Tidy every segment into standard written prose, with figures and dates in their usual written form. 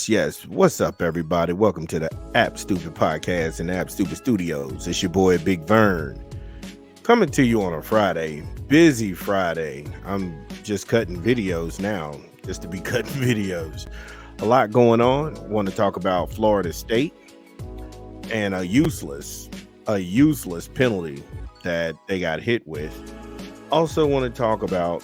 Yes. What's up, everybody? Welcome to the App Stupid Podcast and App Stupid Studios. It's your boy, Big Vern, coming to you on a Friday. Busy Friday. I'm just cutting videos now, just to be cutting videos. A lot going on. Want to talk about Florida State and a useless penalty that they got hit with. Also want to talk about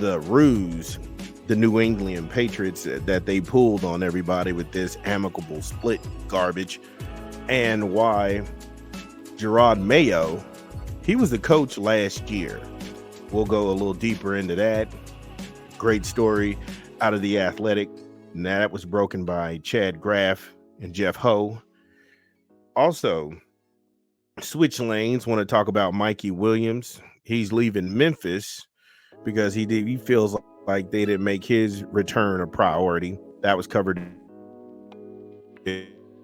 the ruse the New England Patriots that they pulled on everybody with this amicable split garbage, and why Gerard Mayo, he was the coach last year. We'll go a little deeper into that. Great story out of The Athletic. And that was broken by Chad Graff and Jeff Ho. Also, switch lanes. Want to talk about Mikey Williams. He's leaving Memphis because he feels like they didn't make his return a priority. That was covered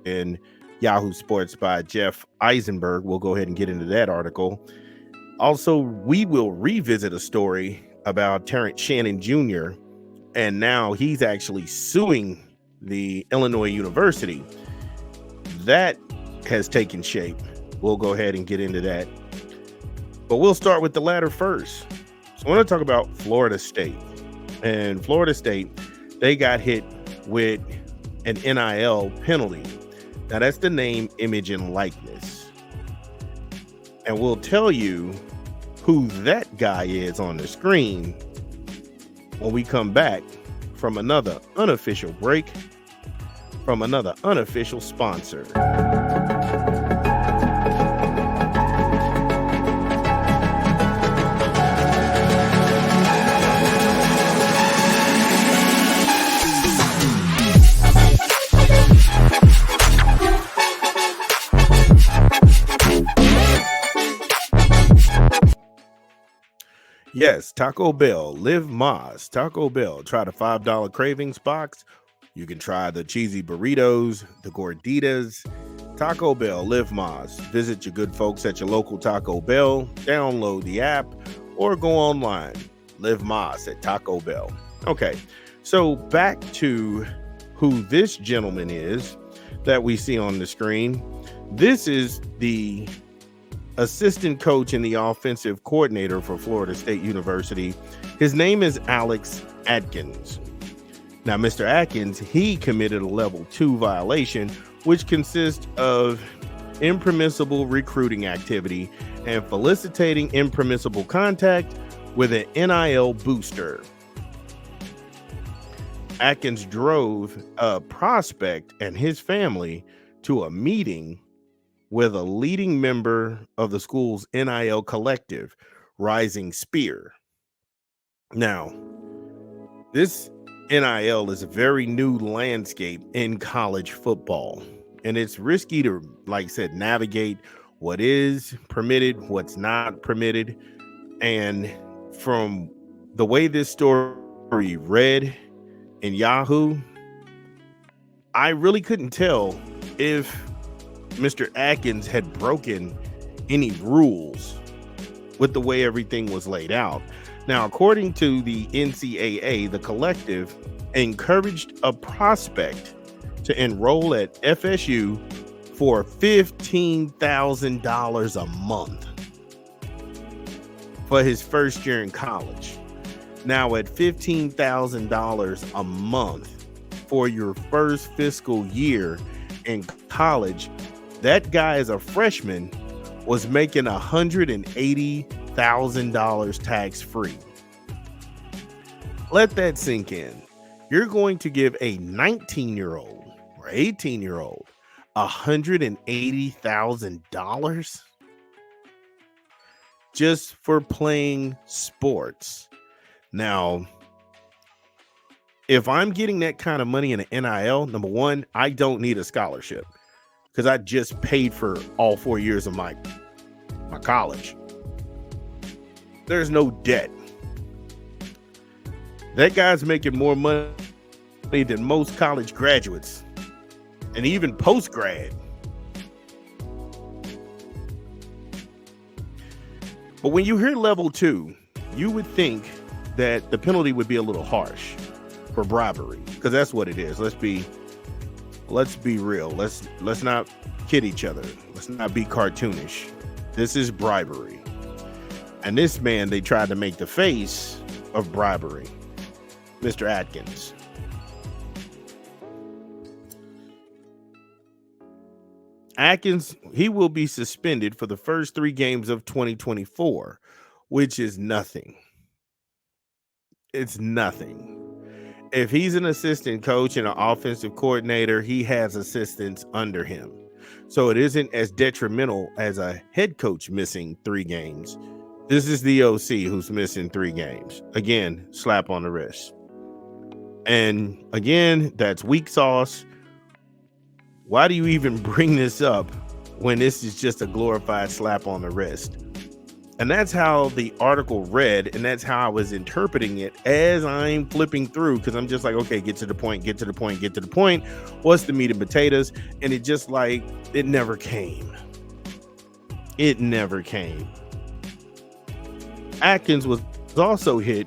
in Yahoo Sports by Jeff Eisenberg. We'll go ahead and get into that article. Also, we will revisit a story about Terrence Shannon Jr., and now he's actually suing the Illinois University. That has taken shape. We'll go ahead and get into that. But we'll start with the latter first. So I want to talk about Florida State. And Florida State, they got hit with an NIL penalty. Now that's the name, image, and likeness. And we'll tell you who that guy is on the screen when we come back from another unofficial break from another unofficial sponsor. Yes, Taco Bell, Live Moz, Taco Bell. Try the $5 cravings box. You can try the cheesy burritos, the gorditas. Taco Bell, Live Moz. Visit your good folks at your local Taco Bell. Download the app or go online. Live Moz at Taco Bell. Okay, so back to who this gentleman is that we see on the screen. This is the assistant coach and the offensive coordinator for Florida State University. His name is Alex Atkins. Now, Mr. Atkins, he committed a level 2 violation, which consists of impermissible recruiting activity and felicitating impermissible contact with an NIL booster. Atkins drove a prospect and his family to a meeting with a leading member of the school's NIL collective, Rising Spear. Now, this NIL is a very new landscape in college football, and it's risky to, like I said, navigate what is permitted, what's not permitted. And from the way this story read in Yahoo, I really couldn't tell if Mr. Atkins had broken any rules with the way everything was laid out. Now, according to the NCAA, the collective encouraged a prospect to enroll at FSU for $15,000 a month for his first year in college. Now, at $15,000 a month for your first fiscal year in college, that guy as a freshman was making $180,000 tax-free. Let that sink in. You're going to give a 19-year-old or 18-year-old $180,000 just for playing sports. Now, if I'm getting that kind of money in an NIL, number one, I don't need a scholarship, because I just paid for all 4 years of my college. There's no debt. That guy's making more money than most college graduates and even post-grad. But when you hear level 2, you would think that the penalty would be a little harsh for bribery, because that's what it is. Let's be real. Let's not kid each other. Let's not be cartoonish. This is bribery. And this man, they tried to make the face of bribery, Mr. Atkins. Atkins, he will be suspended for the first 3 games of 2024, which is nothing. It's nothing. If he's an assistant coach and an offensive coordinator, he has assistants under him. So it isn't as detrimental as a head coach missing 3 games. This is the OC who's missing 3 games. Again, slap on the wrist. And again, that's weak sauce. Why do you even bring this up when this is just a glorified slap on the wrist? And that's how the article read, and that's how I was interpreting it as I'm flipping through, because I'm just like, okay, get to the point. What's the meat and potatoes? And it just like, it never came. Atkins was also hit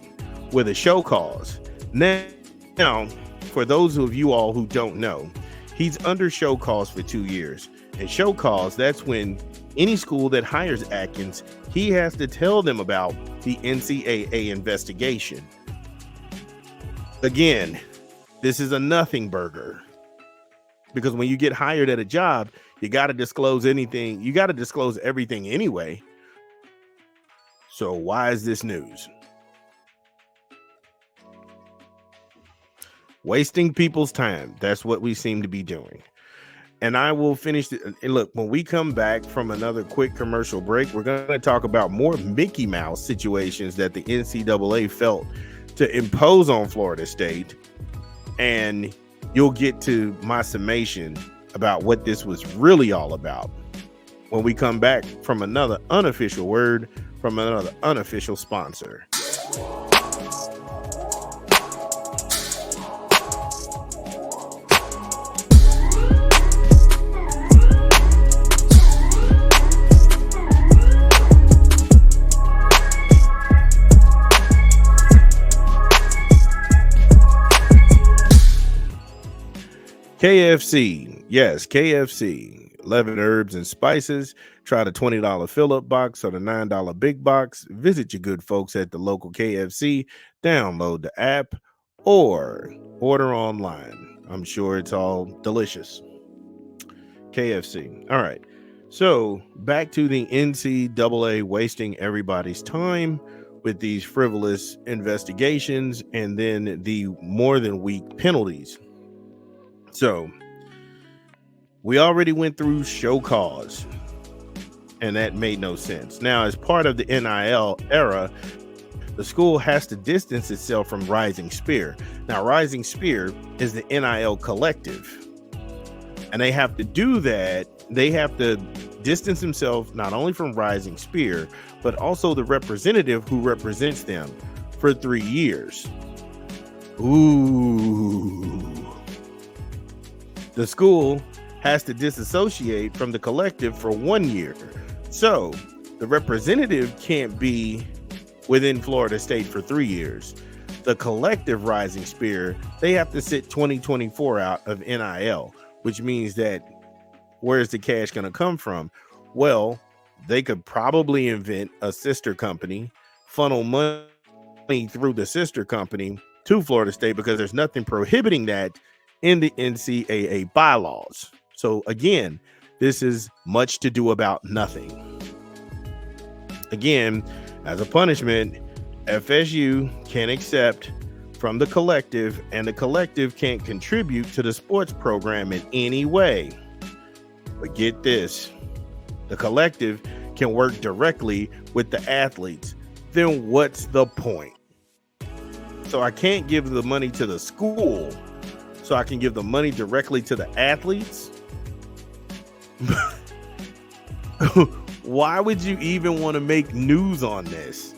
with a show cause. Now, for those of you all who don't know, he's under show cause for 2 years. And show cause, that's when any school that hires Atkins, he has to tell them about the NCAA investigation. Again, this is a nothing burger, because when you get hired at a job, you got to disclose anything. You got to disclose everything anyway. So why is this news? Wasting people's time. That's what we seem to be doing. And I will finish it. And look, when we come back from another quick commercial break, we're going to talk about more Mickey Mouse situations that the NCAA felt to impose on Florida State. And you'll get to my summation about what this was really all about when we come back from another unofficial word from another unofficial sponsor. KFC. Yes, KFC. 11 herbs and spices. Try the $20 fill-up box or the $9 big box. Visit your good folks at the local KFC. Download the app or order online. I'm sure it's all delicious. KFC. All right. So back to the NCAA wasting everybody's time with these frivolous investigations and then the more than weak penalties. So we already went through show cause, and that made no sense. Now, as part of the NIL era, the school has to distance itself from Rising Spear. Now, Rising Spear is the NIL collective, and they have to do that. They have to distance themselves not only from Rising Spear, but also the representative who represents them for 3 years. Ooh. The school has to disassociate from the collective for 1 year. So the representative can't be within Florida State for 3 years. The collective Rising Spear, they have to sit 2024 out of NIL, which means that where's the cash going to come from? Well, they could probably invent a sister company, funnel money through the sister company to Florida State, because there's nothing prohibiting that in the NCAA bylaws. So again, this is much to do about nothing. Again, as a punishment, FSU can't accept from the collective, and the collective can't contribute to the sports program in any way. But get this, the collective can work directly with the athletes. Then what's the point? So I can't give the money to the school, so I can give the money directly to the athletes? Why would you even want to make news on this?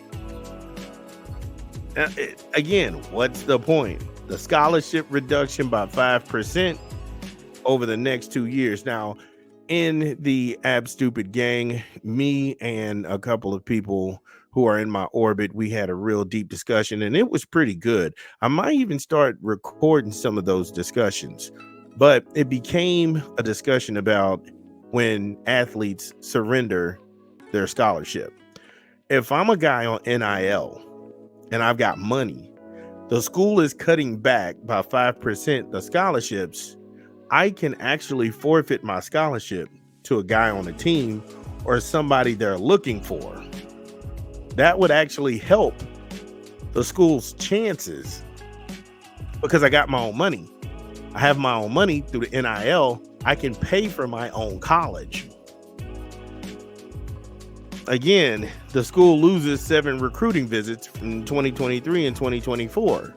Again, what's the point? the scholarship reduction by 5% over the next 2 years. Now, in the Ab Stupid gang, me and a couple of people who are in my orbit, we had a real deep discussion and it was pretty good. I might even start recording some of those discussions, but it became a discussion about when athletes surrender their scholarship. If I'm a guy on NIL and I've got money, the school is cutting back by 5% the scholarships. I can actually forfeit my scholarship to a guy on the team or somebody they're looking for. That would actually help the school's chances because I got my own money. I have my own money through the NIL. I can pay for my own college. Again, the school loses 7 recruiting visits in 2023 and 2024.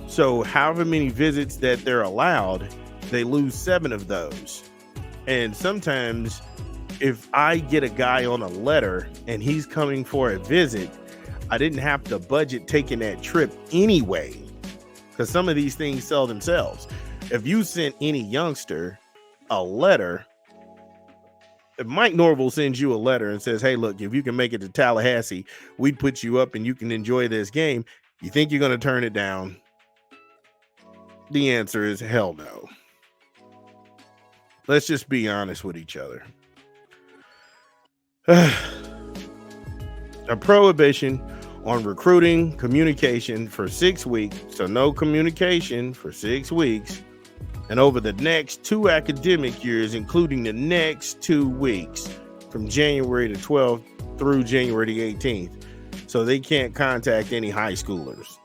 So however many visits that they're allowed, they lose 7 of those. And sometimes if I get a guy on a letter and he's coming for a visit, I didn't have to budget taking that trip anyway, because some of these things sell themselves. If you sent any youngster a letter, if Mike Norville sends you a letter and says, hey, look, if you can make it to Tallahassee, we'd put you up and you can enjoy this game, you think you're going to turn it down? The answer is hell no. Let's just be honest with each other. A prohibition on recruiting communication for 6 weeks. So no communication for 6 weeks. And over the next 2 academic years, including the next 2 weeks from January the 12th through January the 18th. So they can't contact any high schoolers.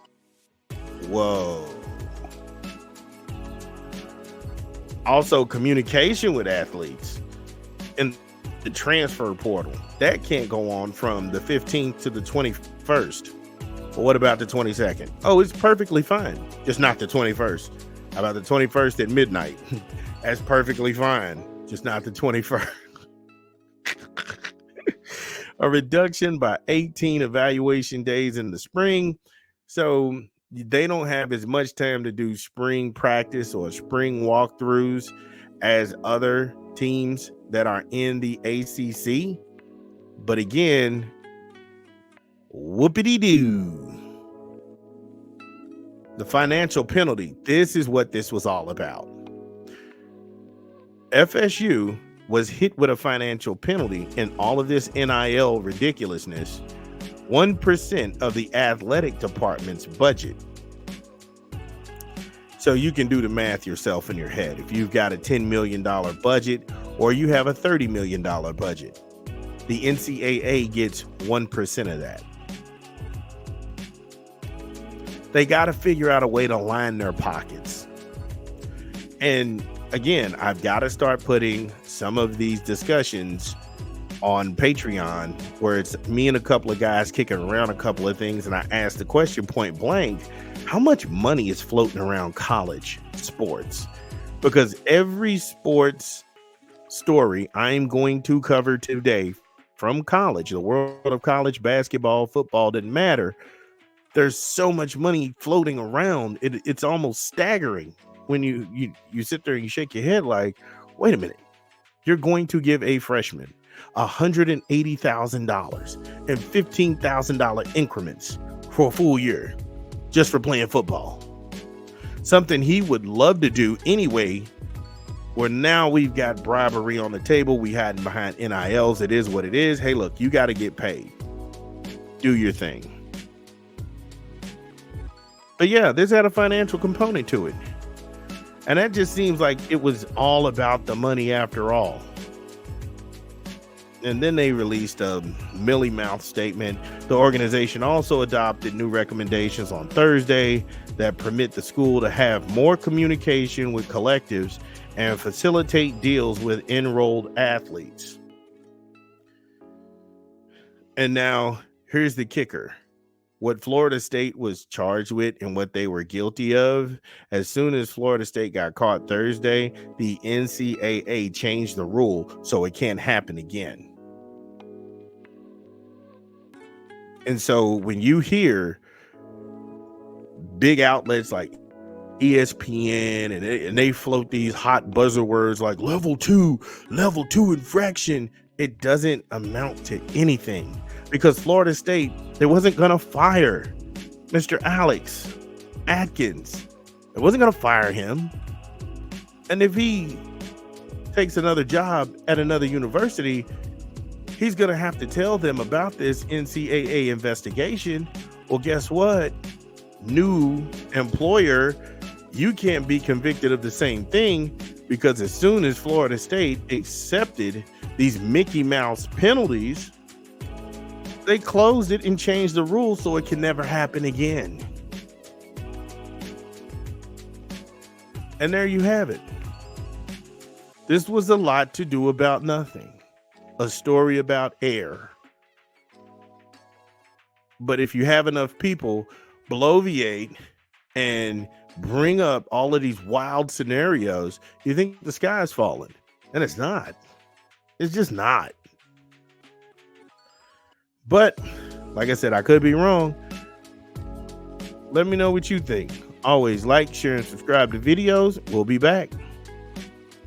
Whoa. Also, communication with athletes in the transfer portal. That can't go on from the 15th to the 21st. But what about the 22nd? Oh, it's perfectly fine. Just not the 21st. How about the 21st at midnight? That's perfectly fine. Just not the 21st. A reduction by 18 evaluation days in the spring. So they don't have as much time to do spring practice or spring walkthroughs as other teams that are in the ACC. But again, whoopity-doo. The financial penalty. This is what this was all about. FSU was hit with a financial penalty in all of this NIL ridiculousness. 1% of the athletic department's budget. So you can do the math yourself in your head. If you've got a $10 million budget or you have a $30 million budget, the NCAA gets 1% of that. They got to figure out a way to line their pockets. And again, I've got to start putting some of these discussions on Patreon where it's me and a couple of guys kicking around a couple of things. And I asked the question point blank, how much money is floating around college sports? Because every sports story I'm going to cover today from college, the world of college basketball, football, didn't matter. There's so much money floating around. It's almost staggering when you sit there and you shake your head like, wait a minute, you're going to give a freshman $180,000 and $15,000 increments for a full year just for playing football. Something he would love to do anyway, where now we've got bribery on the table. We hiding behind NILs. It is what it is. Hey, look, you got to get paid. Do your thing. But yeah, this had a financial component to it. And that just seems like it was all about the money after all. And then they released a Millie Mouth statement. The organization also adopted new recommendations on Thursday that permit the school to have more communication with collectives and facilitate deals with enrolled athletes. And now here's the kicker. What Florida State was charged with and what they were guilty of, as soon as Florida State got caught Thursday, the NCAA changed the rule so it can't happen again. And so when you hear big outlets like ESPN, and they float these hot buzzer words like level two infraction. It doesn't amount to anything because Florida State, they wasn't going to fire Mr. Alex Atkins. It wasn't going to fire him. And if he takes another job at another university, he's going to have to tell them about this NCAA investigation. Well, guess what? New employer, you can't be convicted of the same thing, because as soon as Florida State accepted these Mickey Mouse penalties, they closed it and changed the rules so it can never happen again. And there you have it. This was a lot to do about nothing. A story about air. But if you have enough people bloviate and bring up all of these wild scenarios, you think the sky is falling. And it's not. It's just not. But like I said, I could be wrong. Let me know what you think. Always like, share, and subscribe to videos. We'll be back.